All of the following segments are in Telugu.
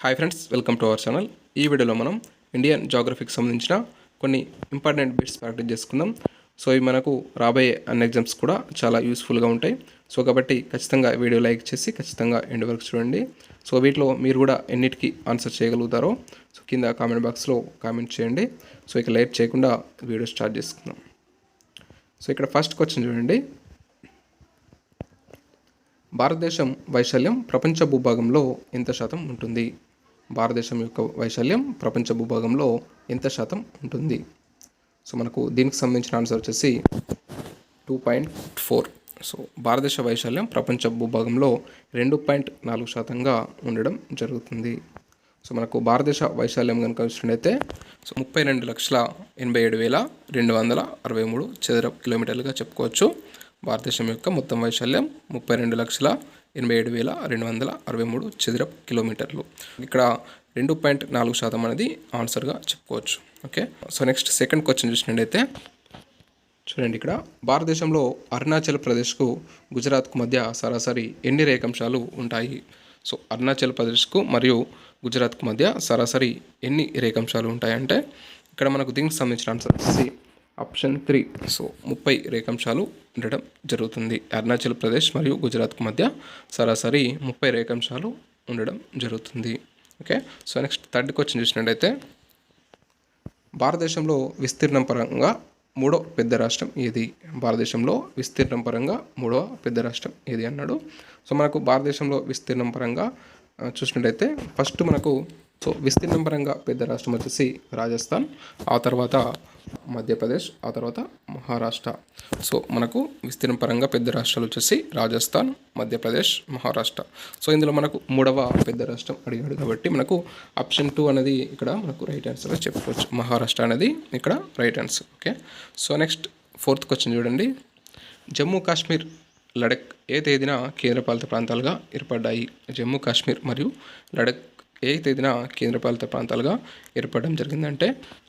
Hi friends, welcome to our channel. ఈ వీడియోలో మనం ఇండియన్ జాగ్రఫీకి సంబంధించిన కొన్ని ఇంపార్టెంట్ బిట్స్ ప్రాక్టీస్ చేసుకుందాం. సో ఇవి మనకు రాబోయే అన్ని ఎగ్జామ్స్ కూడా చాలా యూస్ఫుల్గా ఉంటాయి. సో కాబట్టి ఖచ్చితంగా వీడియో లైక్ చేసి ఖచ్చితంగా ఎండ్ వరకు చూడండి. సో వీటిలో మీరు కూడా ఎన్నిటికీ ఆన్సర్ చేయగలుగుతారో సో కింద కామెంట్ బాక్స్లో కామెంట్ చేయండి. సో ఇక లేట్ చేయకుండా వీడియో స్టార్ట్ చేసుకుందాం. సో ఇక్కడ ఫస్ట్ క్వశ్చన్ చూడండి. భారతదేశం వైశాల్యం ప్రపంచ భూభాగంలో ఎంత శాతం ఉంటుంది? భారతదేశం యొక్క వైశాల్యం ప్రపంచ భూభాగంలో ఎంత శాతం ఉంటుంది? సో మనకు దీనికి సంబంధించిన ఆన్సర్ వచ్చేసి 2.4. సో భారతదేశ వైశాల్యం ప్రపంచ భూభాగంలో 2.4% ఉండడం జరుగుతుంది. సో మనకు భారతదేశ వైశాల్యం కనుక చూసినట్లయితే సో 32,87,263 చదరపు కిలోమీటర్లుగా చెప్పుకోవచ్చు. భారతదేశం యొక్క మొత్తం వైశాల్యం 32,87,263 చదరపు కిలోమీటర్లు. ఇక్కడ 2.4% అనేది ఆన్సర్గా చెప్పుకోవచ్చు. Okay, so next second question చూసినట్లయితే చూడండి. ఇక్కడ భారతదేశంలో అరుణాచల్ ప్రదేశ్కు గుజరాత్కు మధ్య సరాసరి ఎన్ని రేఖాంశాలు ఉంటాయి? సో అరుణాచల్ ప్రదేశ్కు మరియు గుజరాత్కు మధ్య సరాసరి ఎన్ని రేఖాంశాలు ఉంటాయంటే ఇక్కడ మనకు దీనికి సంబంధించిన ఆన్సర్ వచ్చేసి ఆప్షన్ 3. సో 30 రేఖాంశాలు ఉండడం జరుగుతుంది. అరుణాచల్ ప్రదేశ్ మరియు గుజరాత్కు మధ్య సరాసరి 30 రేఖాంశాలు ఉండడం జరుగుతుంది. Okay, so next third question చూసినట్టయితే భారతదేశంలో విస్తీర్ణం పరంగా మూడో పెద్ద రాష్ట్రం ఏది? భారతదేశంలో విస్తీర్ణం పరంగా మూడవ పెద్ద రాష్ట్రం ఏది అన్నాడు. సో మనకు భారతదేశంలో విస్తీర్ణం పరంగా చూసినట్టయితే ఫస్ట్ మనకు సో విస్తీర్ణం పరంగా పెద్ద రాష్ట్రం వచ్చేసి రాజస్థాన్, ఆ తర్వాత మధ్యప్రదేశ్, ఆ తర్వాత మహారాష్ట్ర. సో మనకు విస్తీర్ణం పరంగా పెద్ద రాష్ట్రాలు వచ్చేసి రాజస్థాన్, మధ్యప్రదేశ్, మహారాష్ట్ర. సో ఇందులో మనకు మూడవ పెద్ద రాష్ట్రం అడిగాడు కాబట్టి మనకు ఆప్షన్ 2 అనేది ఇక్కడ మనకు రైట్ ఆన్సర్గా చెప్పుకోవచ్చు. మహారాష్ట్ర అనేది ఇక్కడ right answer. Okay, so next fourth question చూడండి. జమ్మూ కాశ్మీర్, లడఖ్ ఏ తేదీన కేంద్రపాలిత ప్రాంతాలుగా ఏర్పడ్డాయి? జమ్మూ కాశ్మీర్ మరియు లడఖ్ ఏ తేదీన కేంద్రపాలిత ప్రాంతాలుగా ఏర్పడడం జరిగిందంటే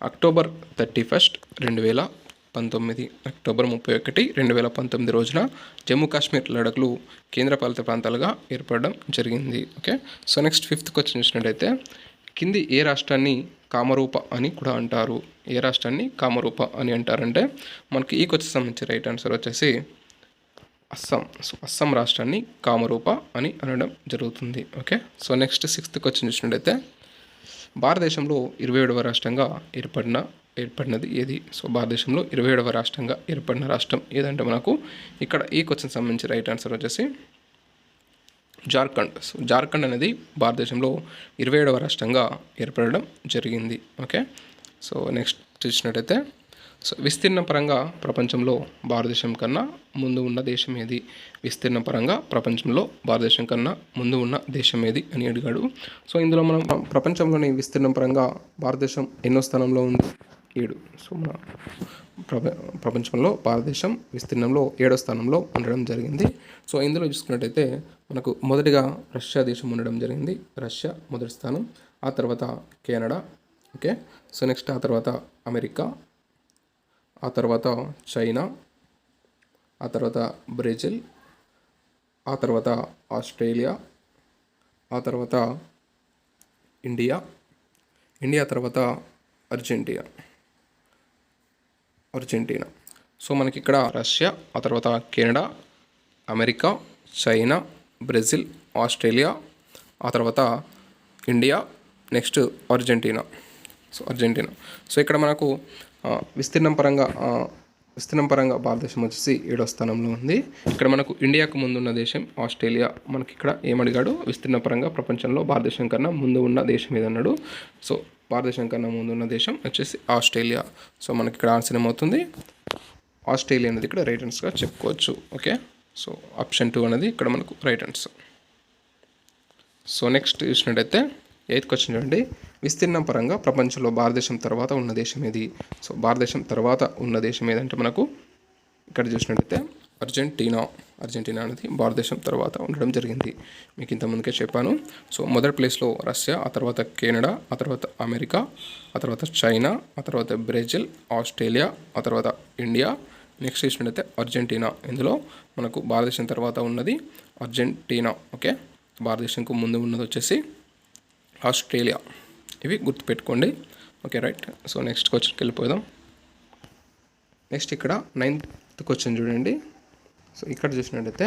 అక్టోబర్ 31, 2019. అక్టోబర్ 31, 2019 రోజున జమ్మూ కాశ్మీర్, లడఖ్లు కేంద్రపాలిత ప్రాంతాలుగా ఏర్పడడం జరిగింది. Okay, so next fifth question చూసినట్టయితే కింది ఏ రాష్ట్రాన్ని కామరూప అని కూడా అంటారు? ఏ రాష్ట్రాన్ని కామరూప అని అంటారంటే మనకి ఈ క్వశ్చన్ సంబంధించి రైట్ ఆన్సర్ వచ్చేసి అస్సాం. సో అస్సాం రాష్ట్రాన్ని కామరూప అని అనడం జరుగుతుంది. Okay, so next sixth question చూసినట్టయితే భారతదేశంలో 27వ రాష్ట్రంగా ఏర్పడినది ఏది? సో భారతదేశంలో 27వ రాష్ట్రంగా ఏర్పడిన రాష్ట్రం ఏదంటే మనకు ఇక్కడ ఈ క్వశ్చన్ సంబంధించి రైట్ ఆన్సర్ వచ్చేసి జార్ఖండ్. సో జార్ఖండ్ అనేది భారతదేశంలో 27వ రాష్ట్రంగా ఏర్పడడం జరిగింది. ఓకే, సో నెక్స్ట్ చూసినట్టయితే సో విస్తీర్ణ పరంగా ప్రపంచంలో భారతదేశం కన్నా ముందు ఉన్న దేశం ఏది? విస్తీర్ణ పరంగా ప్రపంచంలో భారతదేశం కన్నా ముందు ఉన్న దేశం ఏది అని అడిగాడు. సో ఇందులో మనం ప్రపంచంలోని విస్తీర్ణం పరంగా భారతదేశం ఎన్నో స్థానంలో ఉంది? 7. సో మన ప్రపంచంలో భారతదేశం విస్తీర్ణంలో 7వ స్థానంలో ఉండడం జరిగింది. సో ఇందులో చూసుకున్నట్టయితే మనకు మొదటిగా రష్యా దేశం ఉండడం జరిగింది. రష్యా మొదటి స్థానం, ఆ తర్వాత కెనడా. ఓకే, సో నెక్స్ట్ ఆ తర్వాత అమెరికా, ఆ తర్వాత చైనా, ఆ తర్వాత బ్రెజిల్, ఆ తర్వాత ఆస్ట్రేలియా, ఆ తర్వాత ఇండియా తర్వాత అర్జెంటీనా. సో మనకి ఇక్కడ రష్యా, ఆ తర్వాత Canada, America, China, Brazil, Australia, ఆ తర్వాత ఇండియా, నెక్స్ట్ అర్జెంటీనా. సో ఇక్కడ మనకు విస్తీర్ణం పరంగా భారతదేశం వచ్చేసి 7వ స్థానంలో ఉంది. ఇక్కడ మనకు ఇండియాకు ముందు ఉన్న దేశం ఆస్ట్రేలియా. మనకి ఇక్కడ ఏమడిగాడు? విస్తీర్ణ పరంగా ప్రపంచంలో భారతదేశం కన్నా ముందు ఉన్న దేశం ఏదన్నాడు. సో భారతదేశం కన్నా ముందు ఉన్న దేశం వచ్చేసి ఆస్ట్రేలియా. సో మనకి ఇక్కడ ఆన్సర్ ఏమవుతుంది? ఆస్ట్రేలియా అనేది ఇక్కడ రైట్ ఆన్సర్గా చెప్పుకోవచ్చు. ఓకే, సో ఆప్షన్ 2 అనేది ఇక్కడ మనకు రైట్ ఆన్సర్. సో నెక్స్ట్ చూసినట్టయితే 8th క్వశ్చన్ చూడండి. విస్తీర్ణం పరంగా ప్రపంచంలో భారతదేశం తర్వాత ఉన్న దేశం ఏది? సో భారతదేశం తర్వాత ఉన్న దేశం ఏదంటే మనకు ఇక్కడ చూసినట్టయితే అర్జెంటీనా అనేది భారతదేశం తర్వాత ఉండడం జరిగింది. మీకు ఇంతకుముందుకే చెప్పాను. సో మొదటి ప్లేస్లో రష్యా, ఆ తర్వాత కెనడా, ఆ తర్వాత అమెరికా, ఆ తర్వాత చైనా, ఆ తర్వాత బ్రెజిల్, ఆస్ట్రేలియా, ఆ తర్వాత ఇండియా, నెక్స్ట్ చూసినట్టయితే అర్జెంటీనా. ఇందులో మనకు భారతదేశం తర్వాత ఉన్నది అర్జెంటీనా. ఓకే, భారతదేశంకు ముందు ఉన్నది వచ్చేసి ఆస్ట్రేలియా. ఇవి గుర్తుపెట్టుకోండి. Okay right. సో నెక్స్ట్ క్వశ్చన్కి వెళ్ళిపోదాం. నెక్స్ట్ ఇక్కడ 9th క్వశ్చన్ చూడండి. సో ఇక్కడ చూసినట్టయితే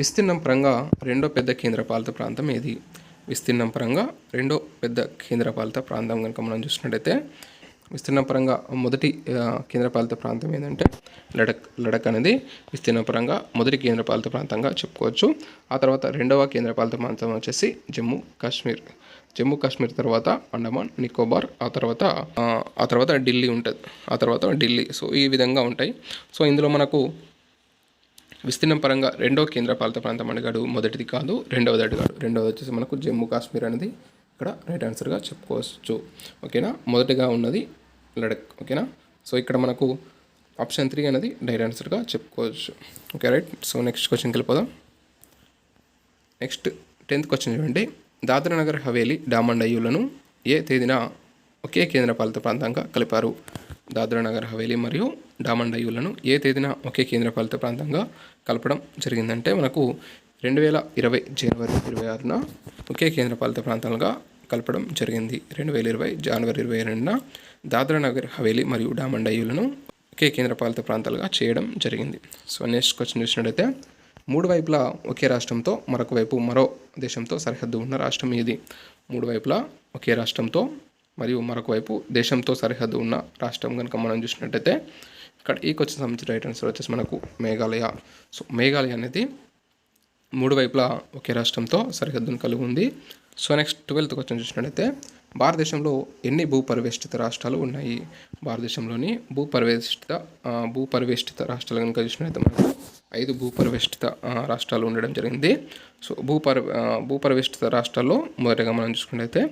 విస్తీర్ణం పరంగా రెండో పెద్ద కేంద్రపాలిత ప్రాంతం ఏది? విస్తీర్ణం పరంగా రెండో పెద్ద కేంద్రపాలిత ప్రాంతం కనుక మనం చూసినట్టయితే విస్తీర్ణ పరంగా మొదటి కేంద్రపాలిత ప్రాంతం ఏంటంటే లడక్ అనేది విస్తీర్ణ పరంగా మొదటి కేంద్రపాలిత ప్రాంతంగా చెప్పుకోవచ్చు. ఆ తర్వాత రెండవ కేంద్రపాలిత ప్రాంతం వచ్చేసి జమ్మూ కాశ్మీర్ తర్వాత అండమాన్ నికోబార్, ఆ తర్వాత ఢిల్లీ ఉంటుంది. సో ఈ విధంగా ఉంటాయి. సో ఇందులో మనకు విస్తీర్ణం పరంగా రెండవ కేంద్రపాలిత ప్రాంతం అడిగాడు, మొదటిది కాదు రెండవది అడిగాడు. రెండవది వచ్చేసి మనకు జమ్మూ కాశ్మీర్ అనేది ఇక్కడ రైట్ ఆన్సర్గా చెప్పుకోవచ్చు. ఓకేనా, మొదటిగా ఉన్నది లడక్. ఓకేనా, సో ఇక్కడ మనకు ఆప్షన్ 3 అనేది రైట్ ఆన్సర్గా చెప్పుకోవచ్చు. Okay right. సో నెక్స్ట్ క్వశ్చన్కి వెళ్ళిపోదాం. నెక్స్ట్ 10th క్వశ్చన్ చూడండి. దాద్రా నగర్ హవేలీ డామన్ డయ్యూలను ఏ తేదీన ఒకే కేంద్రపాలిత ప్రాంతంగా కలిపారు? దాద్రా నగర్ హవేలీ మరియు డామన్ డయ్యూలను ఏ తేదీన ఒకే కేంద్రపాలిత ప్రాంతంగా కలపడం జరిగిందంటే మనకు 2020 జనవరి 26న ఒకే కేంద్రపాలిత ప్రాంతాలుగా కలపడం జరిగింది. 2020 జనవరి 22న దాద్రా నగర్ హవేలీ మరియు డామన్ డయ్యూలను ఒకే కేంద్రపాలిత ప్రాంతాలుగా చేయడం జరిగింది. సో నెక్స్ట్ క్వశ్చన్ చూసినట్టయితే మూడు వైపులా ఒకే రాష్ట్రంతో మరొక వైపు మరో దేశంతో సరిహద్దు ఉన్న రాష్ట్రం ఏది? మూడు వైపులా ఒకే రాష్ట్రంతో మరియు మరొక వైపు దేశంతో సరిహద్దు ఉన్న రాష్ట్రం కనుక మనం చూసినట్టయితే ఇక్కడ ఈ క్వశ్చన్ సంబంధించిన రైట్ ఆన్సర్ వచ్చేసి మనకు మేఘాలయ. సో మేఘాలయ అనేది మూడు వైపులా ఒకే రాష్ట్రంతో సరిహద్దును కలిగి ఉంది. సో నెక్స్ట్ 12th క్వశ్చన్ చూసినట్టయితే భారతదేశంలో ఎన్ని భూపరివేష్టిత రాష్ట్రాలు ఉన్నాయి? భారతదేశంలోని భూపరివేష్టిత రాష్ట్రాలు కనుక చూసినట్టయితే మనకు 5 భూపరివేష్టిత రాష్ట్రాలు ఉండడం జరిగింది. సో భూపరివేష్టిత రాష్ట్రాల్లో మొదటగా మనం చూసుకున్నట్టయితే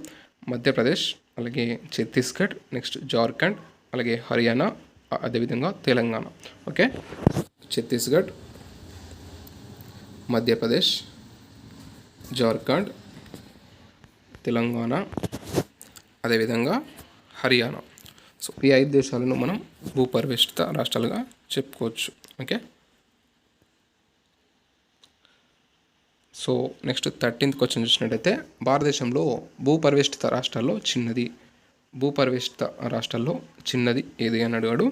మధ్యప్రదేశ్, అలాగే ఛత్తీస్గఢ్, నెక్స్ట్ జార్ఖండ్, అలాగే హర్యానా, అదేవిధంగా తెలంగాణ. ఓకే, ఛత్తీస్గఢ్, మధ్యప్రదేశ్, జార్ఖండ్, తెలంగాణ, అదేవిధంగా హర్యానా. సో ఈ 5 దేశాలను మనం భూపరివేష్టిత రాష్ట్రాలుగా చెప్పుకోవచ్చు. Okay, so next 13th question చూసినట్టయితే భారతదేశంలో భూపరివేష్టిత రాష్ట్రాల్లో చిన్నది ఏది అని అడిగాడు.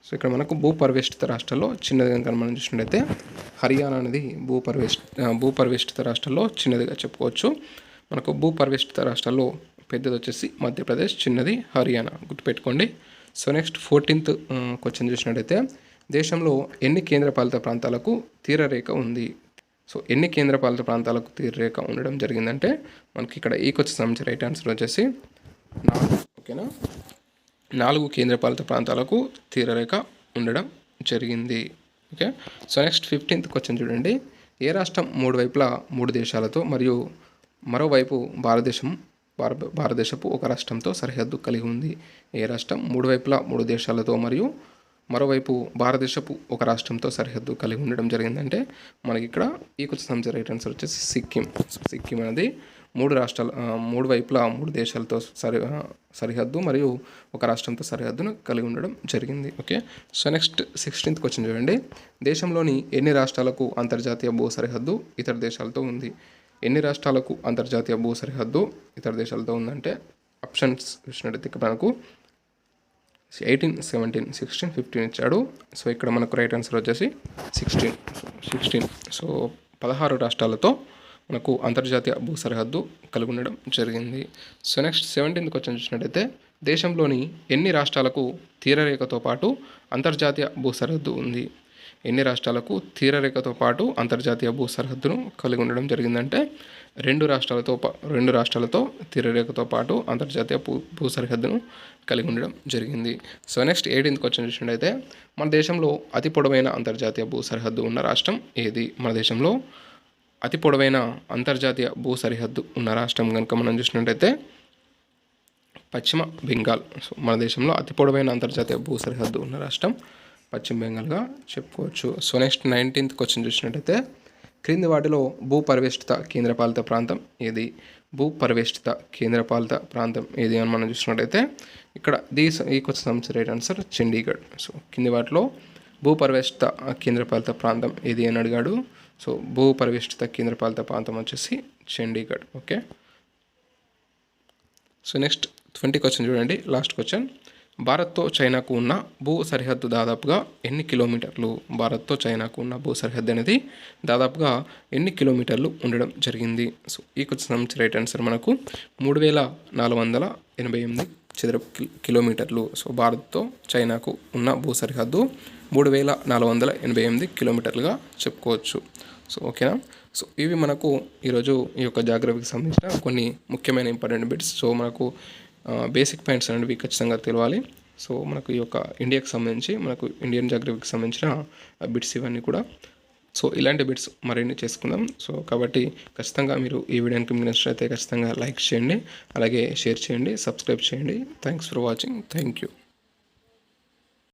సో ఇక్కడ మనకు భూపరివేష్టిత రాష్ట్రాల్లో చిన్నది కనుక మనం చూసినట్టయితే హర్యానా అనేది భూపరివేష్టిత రాష్ట్రాల్లో చిన్నదిగా చెప్పుకోవచ్చు. మనకు భూపరివేష్టిత రాష్ట్రాల్లో పెద్దది వచ్చేసి మధ్యప్రదేశ్, చిన్నది హర్యానా, గుర్తుపెట్టుకోండి. సో నెక్స్ట్ 14th క్వశ్చన్ చూసినట్టయితే దేశంలో ఎన్ని కేంద్రపాలిత ప్రాంతాలకు తీరరేఖ ఉంది? సో ఎన్ని కేంద్రపాలిత ప్రాంతాలకు తీరరేఖ ఉండడం జరిగిందంటే మనకి ఇక్కడ ఈ క్వశ్చన్ సంబంధించిన రైట్ ఆన్సర్ వచ్చేసి 4. ఓకేనా, 4 కేంద్రపాలిత ప్రాంతాలకు తీరరేఖ ఉండడం జరిగింది. Okay, so next 15th question చూడండి. ఏ రాష్ట్రం మూడు వైపులా 3 దేశాలతో మరియు మరోవైపు భారతదేశపు ఒక రాష్ట్రంతో సరిహద్దు కలిగి ఉంది? ఏ రాష్ట్రం మూడు వైపులా 3 దేశాలతో మరియు మరోవైపు భారతదేశపు ఒక రాష్ట్రంతో సరిహద్దు కలిగి ఉండడం జరిగిందంటే మనకి ఇక్కడ ఈ క్వశ్చన్ సంబంధించిన రైట్ ఆన్సర్ వచ్చేసి సిక్కిం. సిక్కిం అనేది 3 వైపులా 3 దేశాలతో సరిహద్దు మరియు ఒక రాష్ట్రంతో సరిహద్దును కలిగి ఉండడం జరిగింది. Okay, so next 16th question చూడండి. దేశంలోని ఎన్ని రాష్ట్రాలకు అంతర్జాతీయ భూ సరిహద్దు ఇతర దేశాలతో ఉంది? ఎన్ని రాష్ట్రాలకు అంతర్జాతీయ భూ సరిహద్దు ఇతర దేశాలతో ఉందంటే ఆప్షన్స్ చూసినట్టయితే మనకు 18, 17, 16, 15 ఇచ్చాడు. సో ఇక్కడ మనకు రైట్ ఆన్సర్ వచ్చేసి 16. సో 16 రాష్ట్రాలతో మనకు అంతర్జాతీయ భూ సరిహద్దు కలిగి ఉండడం జరిగింది. సో నెక్స్ట్ 17th క్వశ్చన్ చూసినట్టయితే దేశంలోని ఎన్ని రాష్ట్రాలకు తీరరేఖతో పాటు అంతర్జాతీయ భూ సరిహద్దు ఉంది? ఎన్ని రాష్ట్రాలకు తీరరేఖతో పాటు అంతర్జాతీయ భూ సరిహద్దును కలిగి ఉండడం జరిగిందంటే 2 రాష్ట్రాలతో తీరరేఖతో పాటు అంతర్జాతీయ భూ సరిహద్దును కలిగి ఉండడం జరిగింది. సో నెక్స్ట్ 18th క్వశ్చన్ చూసినట్టయితే మన దేశంలో అతి పొడవైన అంతర్జాతీయ భూ సరిహద్దు ఉన్న రాష్ట్రం ఏది? మన దేశంలో అతి పొడవైన అంతర్జాతీయ భూ సరిహద్దు ఉన్న రాష్ట్రం కనుక మనం చూసినట్టయితే పశ్చిమ బెంగాల్. సో మన దేశంలో అతి పొడవైన అంతర్జాతీయ భూ సరిహద్దు ఉన్న రాష్ట్రం పశ్చిమ బెంగాల్గా చెప్పుకోవచ్చు. సో నెక్స్ట్ 19th క్వశ్చన్ చూసినట్టయితే క్రింది వాటిలో భూపరివేష్టిత కేంద్రపాలిత ప్రాంతం ఏది? భూపరివేష్టిత కేంద్రపాలిత ప్రాంతం ఏది అని మనం చూసినట్టయితే ఇక్కడ ఈ క్వశ్చన్ సంబంధించిన రైట్ ఆన్సర్ చండీగఢ్. సో కింది వాటిలో భూపరివేష్టిత కేంద్రపాలిత ప్రాంతం ఏది అని అడిగాడు. సో భూపరివేష్టిత కేంద్రపాలిత ప్రాంతం వచ్చేసి Chandigarh. Okay, so next 20 question చూడండి, లాస్ట్ క్వశ్చన్. భారత్తో చైనాకు ఉన్న భూ సరిహద్దు దాదాపుగా ఎన్ని కిలోమీటర్లు? భారత్తో చైనాకు ఉన్న భూ సరిహద్దు అనేది దాదాపుగా ఎన్ని కిలోమీటర్లు ఉండడం జరిగింది? సో ఈ క్వశ్చన్ సంబంధించి రైట్ ఆన్సర్ మనకు 3488 చదరపు కిలోమీటర్లు. సో భారత్తో చైనాకు ఉన్న భూ సరిహద్దు 3488 కిలోమీటర్లుగా చెప్పుకోవచ్చు. సో ఓకేనా. సో ఇవి మనకు ఈరోజు ఈ యొక్క జాగ్రఫీకి సంబంధించిన కొన్ని ముఖ్యమైన ఇంపార్టెంట్ బిట్స్. సో మనకు బేసిక్ పాయింట్స్ అనేవి ఖచ్చితంగా తెలియాలి. సో మనకు ఈ యొక్క ఇండియాకి సంబంధించి మనకు ఇండియన్ జాగ్రఫీకి సంబంధించిన బిట్స్ ఇవన్నీ కూడా. సో ఇలాంటి బిట్స్ మరిన్ని చేసుకుందాం. సో కాబట్టి ఖచ్చితంగా మీరు ఈ వీడియోకి మీకు నచ్చినట్లయితే ఖచ్చితంగా లైక్ చేయండి, అలాగే షేర్ చేయండి, సబ్స్క్రైబ్ చేయండి. Thanks for watching. Thank you.